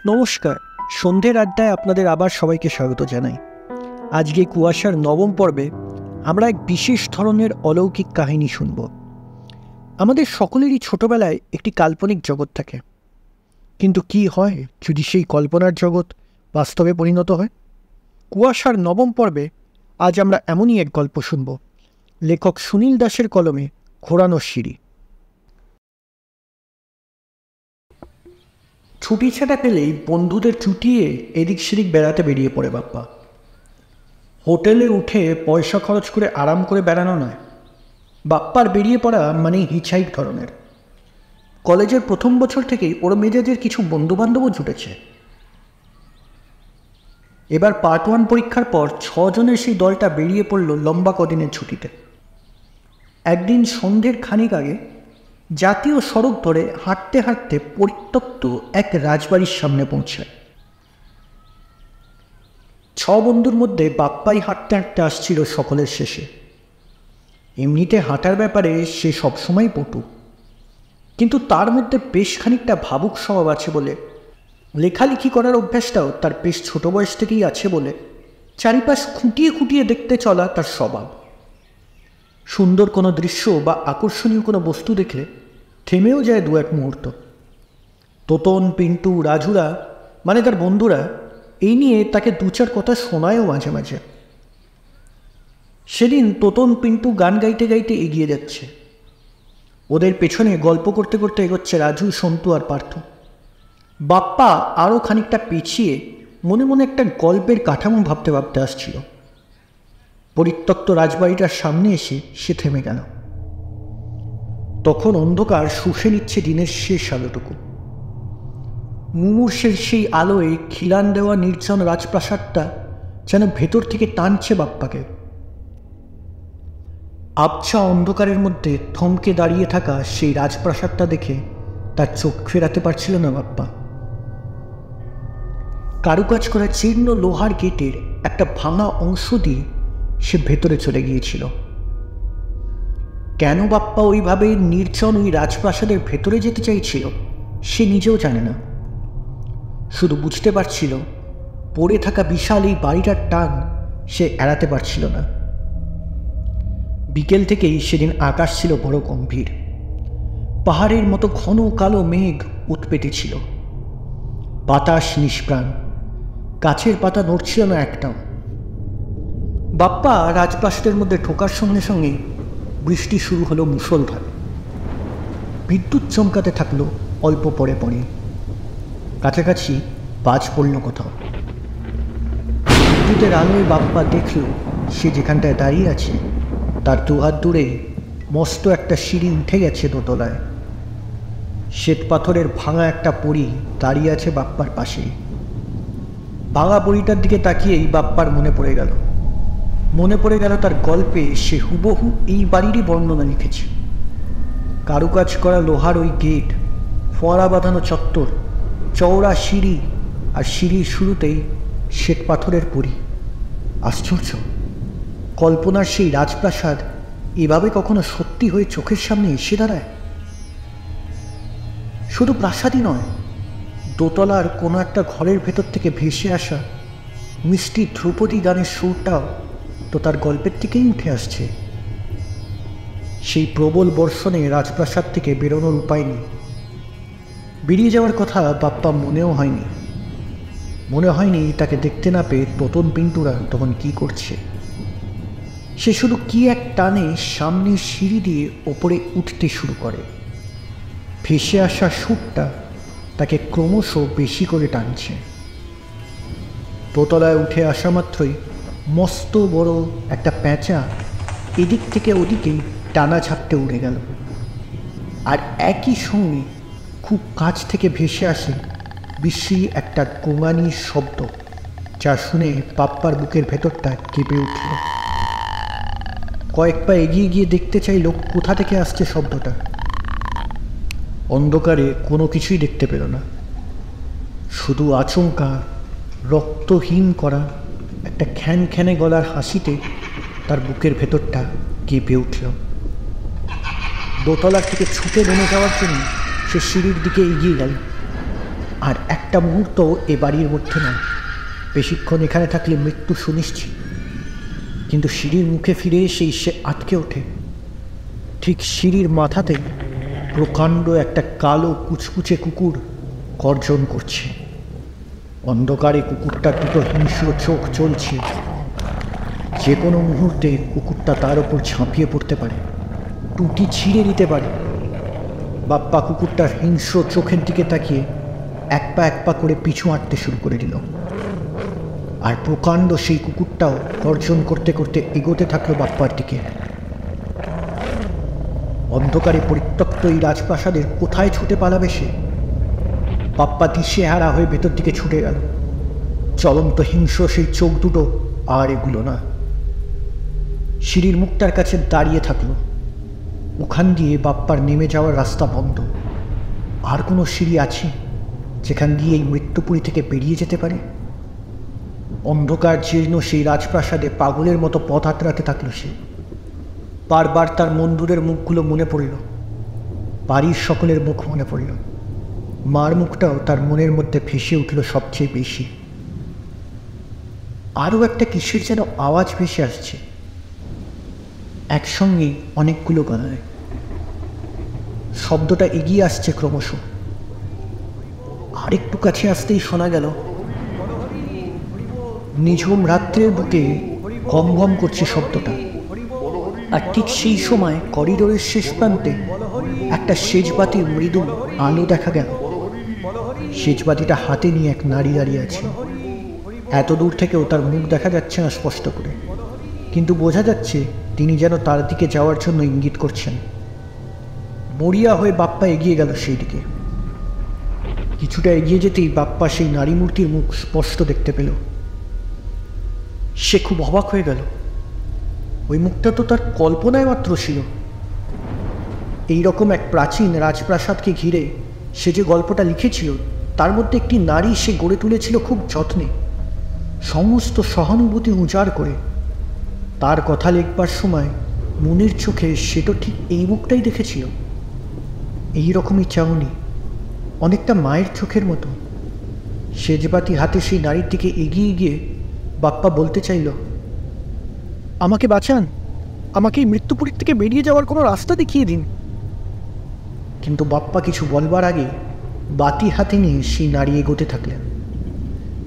নমস্কার, সন্ধ্যের আড্ডায় আপনাদের আবার সবাইকে স্বাগত জানাই। আজকে কুয়াশার নবম পর্বে আমরা এক বিশেষ ধরনের অলৌকিক কাহিনী শুনব। আমাদের সকলেরই ছোটবেলায় একটি কাল্পনিক জগৎ থাকে, কিন্তু কি হয় যদি সেই কল্পনার জগৎ বাস্তবে পরিণত হয়? কুয়াশার নবম পর্বে আজ আমরা এমনই এক গল্প শুনব, লেখক সুনীল দাসের কলমে ঘোরানো সিঁড়ি। ছুটি ছাটা পেলেই বন্ধুদের চুটিয়ে এদিক সেদিক বেড়াতে বেরিয়ে পড়ে বাপ্পা। হোটেলে উঠে পয়সা খরচ করে আরাম করে বেড়ানো নয়, বাপ্পার বেরিয়ে পড়া মানে হিচহাইক ধরনের। কলেজের প্রথম বছর থেকেই ওর মেজাজের কিছু বন্ধুবান্ধবও জুটেছে। এবার পার্ট 1 পরীক্ষার পর 6 জনের সেই দলটা বেরিয়ে পড়ল লম্বা কদিনের ছুটিতে। একদিন সন্ধ্যের খানিক আগে জাতীয় সড়ক ধরে হাঁটতে হাঁটতে পরিত্যক্ত এক রাজবাড়ির সামনে পৌঁছায়। 6 বন্ধুর মধ্যে বাপ্পাই হাঁটতে হাঁটতে আসছিল সকলের শেষে। এমনিতে হাঁটার ব্যাপারে সে সবসময় পটু, কিন্তু তার মধ্যে বেশ খানিকটা ভাবুক স্বভাব আছে বলে, লেখালেখি করার অভ্যাসটাও তার বেশ ছোট বয়স থেকেই আছে বলে চারিপাশ খুঁটিয়ে খুঁটিয়ে দেখতে চলা তার স্বভাব। সুন্দর কোনো দৃশ্য বা আকর্ষণীয় কোনো বস্তু দেখলে থেমেও যায় দু এক মুহূর্ত। তোতন, পিন্টু, রাজুরা মানে তার বন্ধুরা এই নিয়ে তাকে দু চার কথা শোনায়ও মাঝে মাঝে। সেদিন তোতন, পিন্টু গান গাইতে গাইতে এগিয়ে যাচ্ছে। ওদের পেছনে গল্প করতে করতে এগোচ্ছে রাজু, সন্তু আর পার্থ। বাপ্পা আরও খানিকটা পিছিয়ে মনে মনে একটা গল্পের কাঠামো ভাবতে ভাবতে আসছিল। পরিত্যক্ত রাজবাড়িটার সামনে এসে সে থেমে গেল। তখন অন্ধকার শুষে নিচ্ছে দিনের শেষ আলোটুকু। মুমূর্ষের সেই আলোয় খিলান দেওয়া নির্জন রাজপ্রাসাদটা যেন ভেতর থেকে টানছে বাপ্পাকে। আবছা অন্ধকারের মধ্যে থমকে দাঁড়িয়ে থাকা সেই রাজপ্রাসাদটা দেখে তার চোখ ফেরাতে পারছিল না বাপ্পা। কারুকাজ করা জীর্ণ লোহার গেটের একটা ভাঙা অংশ দিয়ে সে ভেতরে চলে গিয়েছিল। কেন বাপ্পা ওইভাবে নির্জন ওই রাজপ্রাসাদের ভেতরে যেতে চাইছিল সে নিজেও জানে না। শুধু বুঝতে পারছিল পড়ে থাকা বিশাল এই বাড়িটার টান সে এড়াতে পারছিল না। বিকেল থেকেই সেদিন আকাশ ছিল বড় গম্ভীর। পাহাড়ের মতো ঘন কালো মেঘ উৎপেতে ছিল। বাতাস নিষ্প্রাণ, গাছের পাতা নড়ছিল না একটাও। বাপ্পা রাজপ্রাসাদের মধ্যে ঢোকার সঙ্গে সঙ্গে বৃষ্টি শুরু হলো মুষলধারে। বিদ্যুৎ চমকাতে থাকলো অল্প পরে পরে। কাছাকাছি বাজ পড়ল কোথাও। বিদ্যুতের আলোয় বাপ্পা দেখল সে যেখানটায় দাঁড়িয়ে আছে তার দুহাত দূরে মস্ত একটা সিঁড়ি উঠে গেছে দোতলায়। শ্বেত পাথরের ভাঙা একটা পরী দাঁড়িয়ে আছে বাপ্পার পাশে। ভাঙা পরীটার দিকে তাকিয়েই বাপ্পার মনে পড়ে গেল তার গল্পে সে হুবহু এই বাড়িরই বর্ণনা লিখেছে। কারুকাজ করা লোহার ওই গেট, ফোয়ারা বাঁধানো চত্বর, চওড়া সিঁড়ি, আর সিঁড়ির শুরুতেই শ্বেত পাথরের পরী। আশ্চর্য, কল্পনার সেই রাজপ্রাসাদ এভাবে কখনো সত্যি হয়ে চোখের সামনে এসে দাঁড়ায়। শুধু প্রাসাদই নয়, দোতলার কোনো একটা ঘরের ভেতর থেকে ভেসে আসা মিষ্টি ধ্রুপদী গানের সুরটাও তো তার গল্পের থেকেই উঠে আসছে। সেই প্রবল বর্ষণে রাজপ্রাসাদ থেকে বেরোনোর উপায় নেই। বেরিয়ে যাওয়ার কথা বাপ্পা মনে হয়নি তাকে দেখতে না পেয়ে তোতন, পিন্টুরা তখন কি করছে। সে শুধু কি এক টানে সামনের সিঁড়ি দিয়ে ওপরে উঠতে শুরু করে। ভেসে আসা সুরটা তাকে ক্রমশ বেশি করে টানছে। দোতলায় উঠে আসা মাত্রই মস্ত বড় একটা প্যাঁচা এদিক থেকে ওদিকে টানা ঝাপটে উড়ে গেল। আর একই সঙ্গে খুব কাছ থেকে ভেসে আসে বিশ্রী একটা গোঙানির শব্দ, যা শুনে বাপ্পার বুকের ভেতরটা কেঁপে উঠল। কয়েক পা এগিয়ে গিয়ে দেখতে চাইল কোথা থেকে আসছে শব্দটা। অন্ধকারে কোনো কিছুই দেখতে পেল না, শুধু আচমকা রক্তহীন করা একটা খ্যানখ্যানে গলার হাসিতে তার বুকের ভেতরটা কেঁপে উঠল। দোতলার থেকে ছুটে নেমে যাওয়ার জন্য সে সিঁড়ির দিকে এগিয়ে গেল। আর একটা মুহূর্ত এ বাড়ির মধ্যে নয়। বেশিক্ষণ এখানে থাকলে মৃত্যু সুনিশ্চিত। কিন্তু সিঁড়ির মুখে ফিরে এসেই সে আটকে ওঠে। ঠিক সিঁড়ির মাথাতে প্রকাণ্ড একটা কালো কুচকুচে কুকুর গর্জন করছে। অন্ধকারে কুকুরটার দুটো হিংস্র চোখ চলছে। যে কোনো মুহূর্তে কুকুরটা তার ওপর ঝাঁপিয়ে পড়তে পারে, টুটি ছিঁড়ে দিতে পারে। বাপ্পা কুকুরটার হিংস্র চোখের দিকে তাকিয়ে এক পা করে পিছু হাঁটতে শুরু করে দিল। আর প্রকাণ্ড সেই কুকুরটাও গর্জন করতে করতে এগোতে থাকলো বাপ্পার দিকে। অন্ধকারে পরিত্যক্ত এই রাজপ্রাসাদের কোথায় ছুটে পালাবে সে? বাপ্পা দিশেহারা হয়ে ভেতর দিকে ছুটে গেল। চলন্ত হিংস্র সেই চোখ দুটো আর এগুলো না। সিঁড়ির মুখটার কাছে দাঁড়িয়ে থাকলো। ওখান দিয়ে বাপ্পার নেমে যাওয়ার রাস্তা বন্ধ। আর কোনো সিঁড়ি আছে যেখান দিয়ে এই মৃত্যুপুরী থেকে বেরিয়ে যেতে পারে? অন্ধকার জীর্ণ সেই রাজপ্রাসাদে পাগলের মতো পথ হাতড়াতে থাকলো সে। বারবার তার বন্ধুদের মুখগুলো মনে পড়ল, বাড়ির সকলের মুখ মনে পড়ল। মার মুখটাও তার মনের মধ্যে ভেসে উঠল সবচেয়ে বেশি। আরও একটা কিসের যেন আওয়াজ ভেসে আসছে, একসঙ্গে অনেকগুলো গলায়। শব্দটা এগিয়ে আসছে ক্রমশ। আরেকটু কাছে আসতেই শোনা গেল নিঝুম রাত্রের বুকে গম গম করছে শব্দটা। আর ঠিক সেই সময় করিডোরের শেষ প্রান্তে একটা সেজবাতির মৃদু আলো দেখা গেল। সেজবাতিটা হাতে নিয়ে এক নারী দাঁড়িয়ে আছে। এত দূর থেকেও তার মুখ দেখা যাচ্ছে না স্পষ্ট করে, কিন্তু বোঝা যাচ্ছে তিনি যেন তার দিকে যাওয়ার জন্য ইঙ্গিত করছেন। মরিয়া হয়ে বাপ্পা এগিয়ে গেল সেই দিকে। কিছুটা এগিয়ে যেতেই বাপ্পা সেই নারী মূর্তির মুখ স্পষ্ট দেখতে পেল। সে খুব অবাক হয়ে গেল। ওই মুখটা তো তার কল্পনায় মাত্র ছিল। এইরকম এক প্রাচীন রাজপ্রাসাদকে ঘিরে সে যে গল্পটা লিখেছিল, তার মধ্যে একটি নারী সে গড়ে তুলেছিল খুব যত্নে, সমস্ত সহানুভূতি উজাড় করে। তার কথা লিখবার সময় মনের চোখে সে তো ঠিক এই মুখটাই দেখেছিল। এইরকমই চাউনি, অনেকটা মায়ের চোখের মতো। সেজবাতি হাতে সেই নারীর দিকে এগিয়ে গিয়ে বাপ্পা বলতে চাইল, আমাকে বাঁচান, আমাকে এই মৃত্যুপুরীর থেকে বেরিয়ে যাওয়ার কোনো রাস্তা দেখিয়ে দিন। কিন্তু বাপ্পা কিছু বলবার আগে বাতি হাতে নিয়ে সেই নারী এগোতে থাকলেন।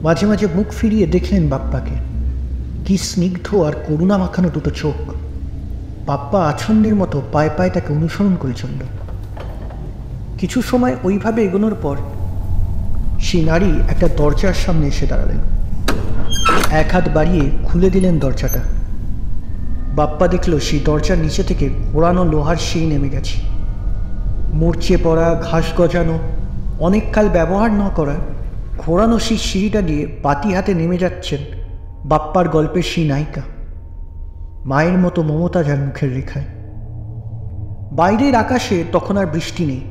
মাঝে মাঝে মুখ ফিরিয়ে দেখলেন বাপ্পাকে। কি স্নিগ্ধ আর করুণা মাখানো দুটো চোখ। বাপ্পা আছন্দের মতো পায়ে পায়ে তাকে অনুসরণ করে চলল। কিছু সময় ওইভাবে এগোনোর পর সেই নারী একটা দরজার সামনে এসে দাঁড়ালেন। এক হাত বাড়িয়ে খুলে দিলেন দরজাটা। বাপ্পা দেখল সেই দরজার নিচে থেকে ঘোরানো লোহার সেই নেমে গেছে। মরচে পড়া, ঘাস গজানো, অনেককাল ব্যবহার না করা ঘোরানো সেই সিঁড়িটা দিয়ে বাতি হাতে নেমে যাচ্ছেন বাপ্পার গল্পের সেই নায়িকা, মায়ের মতো মমতা যার মুখের রেখায়। বাইরের আকাশে তখন আর বৃষ্টি নেই,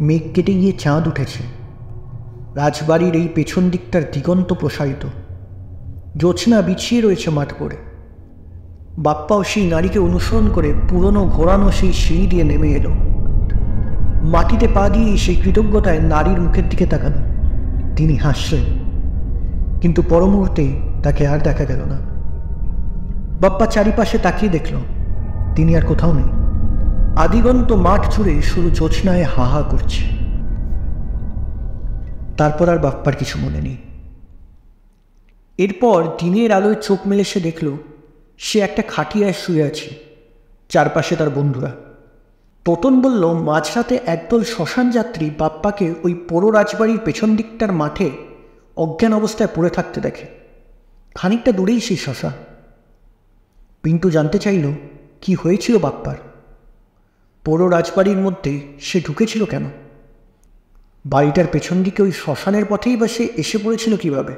মেঘ কেটে গিয়ে চাঁদ উঠেছে। রাজবাড়ির এই পেছন দিকটার দিগন্ত প্রসারিত, জোছনা বিছিয়ে রয়েছে মাঠ করে। বাপ্পাও সেই নারীকে অনুসরণ করে পুরনো ঘোরানো সেই সিঁড়ি দিয়ে নেমে এলো। মাটিতে পা দিয়ে সেই কৃতজ্ঞতায় নারীর মুখের দিকে তাকানো। তিনি হাসলেন, কিন্তু পর মুহূর্তেই তাকে আর দেখা গেল না। বাপ্পা চারিপাশে তাকিয়ে দেখল তিনি আর কোথাও নেই। আদিগন্ত মাঠ জুড়ে শুধু জোছনায় হা হা করছে। তারপর আর বাপ্পার কিছু মনে নেই। এরপর দিনের আলোয় চোখ মেলে সে দেখল সে একটা খাটিয়ায় শুয়ে আছে, চারপাশে তার বন্ধুরা। তোতন বলল মাঝরাতে একদল শ্মশান যাত্রী বাপ্পাকে ওই পোড়ো রাজবাড়ির পেছন দিকটার মাঠে অজ্ঞান অবস্থায় পড়ে থাকতে দেখে। খানিকটা দূরেই সেই শ্মশান। পিন্টু জানতে চাইল কি হয়েছিল বাপ্পার। পোড়ো রাজবাড়ির মধ্যে সে ঢুকেছিল কেন? বাড়িটার পেছন দিকে ওই শ্মশানের পথেই বা সে এসে পড়েছিল কিভাবে?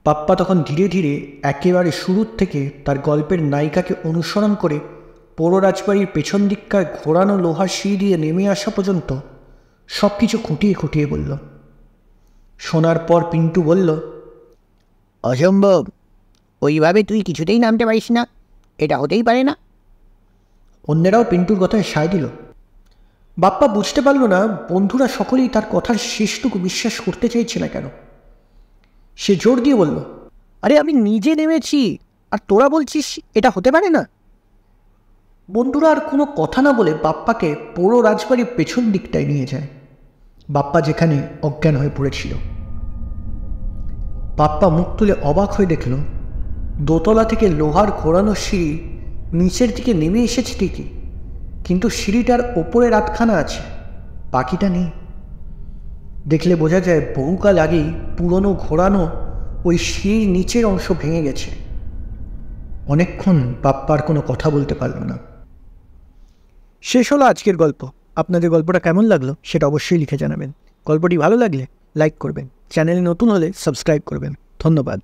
বাপ্পা তখন ধীরে ধীরে একেবারে শুরুর থেকে তার গল্পের নায়িকাকে অনুসরণ করে পোড়ো রাজবাড়ির পেছন দিককার ঘোরানো লোহার সিঁড়ি দিয়ে নেমে আসা পর্যন্ত সব কিছু খুঁটিয়ে খুঁটিয়ে বলল। শোনার পর পিন্টু বলল, অসম্ভব, ওইভাবে তুই কিছুতেই নামতে পারিস না, এটা হতেই পারে না। অন্যেরাও পিন্টুর কথায় সায় দিল। বাপ্পা বুঝতে পারল না বন্ধুরা সকলেই তার কথার শেষটুকু বিশ্বাস করতে চাইছে না কেন। সে জোর দিয়ে বলল, আরে আমি নিজে নেমেছি, আর তোরা বলছিস এটা হতে পারে না? বন্ধুরা আর কোনো কথা না বলে বাপ্পাকে পুরো রাজবাড়ির পেছন দিকটায় নিয়ে যায়, বাপ্পা যেখানে অজ্ঞান হয়ে পড়েছিল। বাপ্পা মুখ তুলে অবাক হয়ে দেখল দোতলা থেকে লোহার ঘোরানো সিঁড়ি নিচের দিকে নেমে এসেছে ঠিকই, কিন্তু সিঁড়িটার ওপরে রাতখানা আছে, বাকিটা নেই। দেখলে বোঝা যায় বহুকাল আগেই পুরনো ঘোরানো ওই সিঁড়ির নিচের অংশ ভেঙে গেছে। অনেকক্ষণ বাপ্পার কোনো কথা বলতে পারল না। শেষ হলো আজকের গল্প। আপনাদের গল্পটা কেমন লাগলো সেটা অবশ্যই লিখে জানাবেন। গল্পটি ভালো লাগলে লাইক করবেন, চ্যানেলে নতুন হলে সাবস্ক্রাইব করবেন। ধন্যবাদ।